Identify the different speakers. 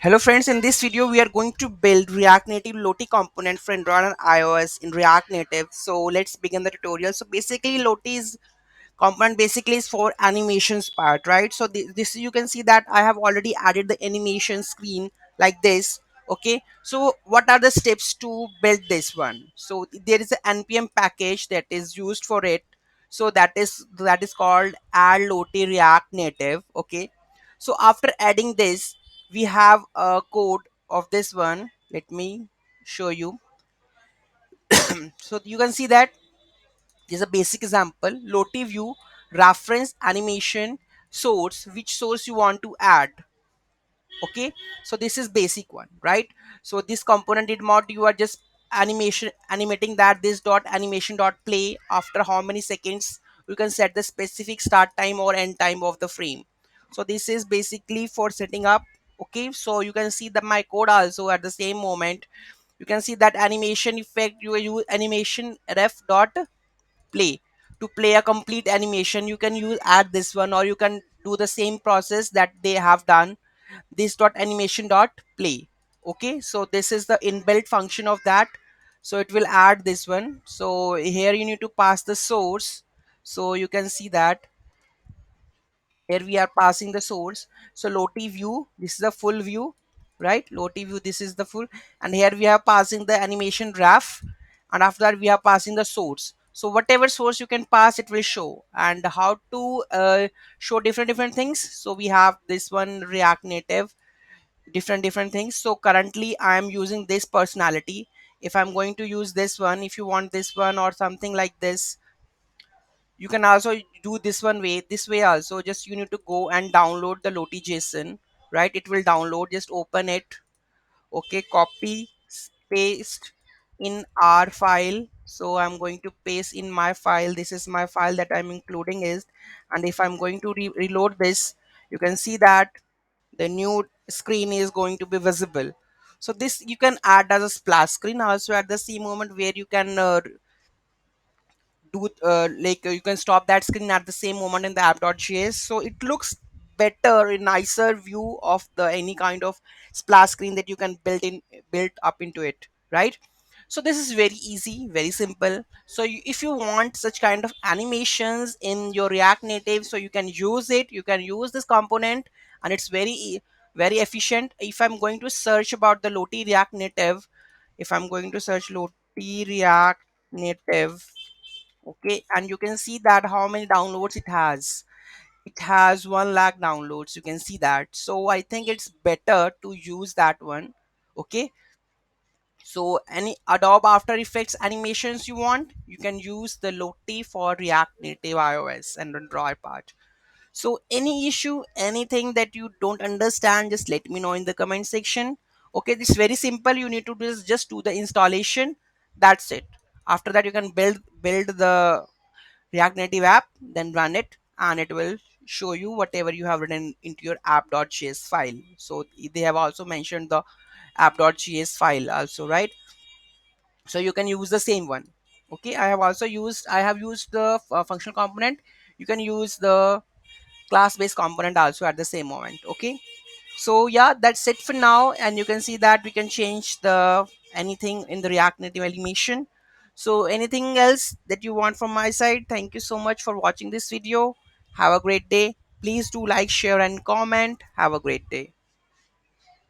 Speaker 1: Hello friends, in this video we are going to build React Native Lottie component for Android and iOS in React Native. So let's begin the tutorial. So basically Lottie's component basically is for animations part, right? So this you can see that I have already added the animation screen like this. Okay, so what are the steps to build this one? So there is an npm package that is used for it. So that is called add Lottie React Native. Okay, so after adding this, we have a code of this one. Let me show you. So you can see that is a basic example. Lottie view reference animation source, which source you want to add. Okay, so this is basic one, right? So this component did mod, you are just animating that this dot animation dot play after how many seconds. You can set the specific start time or end time of the frame. So this is basically for setting up. Okay, so you can see that my code also at the same moment. You can see that animation effect, you use animation ref dot play to play a complete animation. You can use add this one, or you can do the same process that they have done, this dot animation dot play. Okay, so this is the inbuilt function of that. So it will add this one. So here you need to pass the source. So you can see that here we are passing the source. So Lottie view, this is the full view, right? Lottie view, this is the full, and here we are passing the animation graph, and after that we are passing the source. So whatever source you can pass, it will show. And how to show different things. So we have this one React Native, different things. So currently I am using this personality. If I'm going to use this one, if you want this one or something like this, you can also do this way also. Just you need to go and download the Lottie JSON, right? It will download, just open it. Okay, copy, paste in our file. So I'm going to paste in my file. This is my file that I'm including is. And if I'm going to reload this, you can see that the new screen is going to be visible. So this you can add as a splash screen also at the same moment, where you can you can stop that screen at the same moment in the app.js. So it looks better, a nicer view of the any kind of splash screen that you can build up into it, right? So this is very easy, very simple. So if you want such kind of animations in your React Native, so you can use it, you can use this component, and it's very efficient. If I'm going to search about the Lottie React Native, if I'm going to search Lottie React Native, okay, and you can see that how many downloads it has. It has 1 lakh downloads, you can see that. So I think it's better to use that one. Okay, so any Adobe After Effects animations you want, you can use the Lottie for React Native iOS and Android part. So any issue, anything that you don't understand, just let me know in the comment section. Okay, this is very simple. You need to do is just do the installation. That's it. After that, you can build the React Native app, then run it, and it will show you whatever you have written into your app.js file. So they have also mentioned the app.js file also, right? So you can use the same one. Okay, I have used the functional component. You can use the class based component also at the same moment. Okay, so yeah, that's it for now. And you can see that we can change the anything in the React Native animation. So anything else that you want from my side? Thank you so much for watching this video. Have a great day. Please do like, share and comment. Have a great day.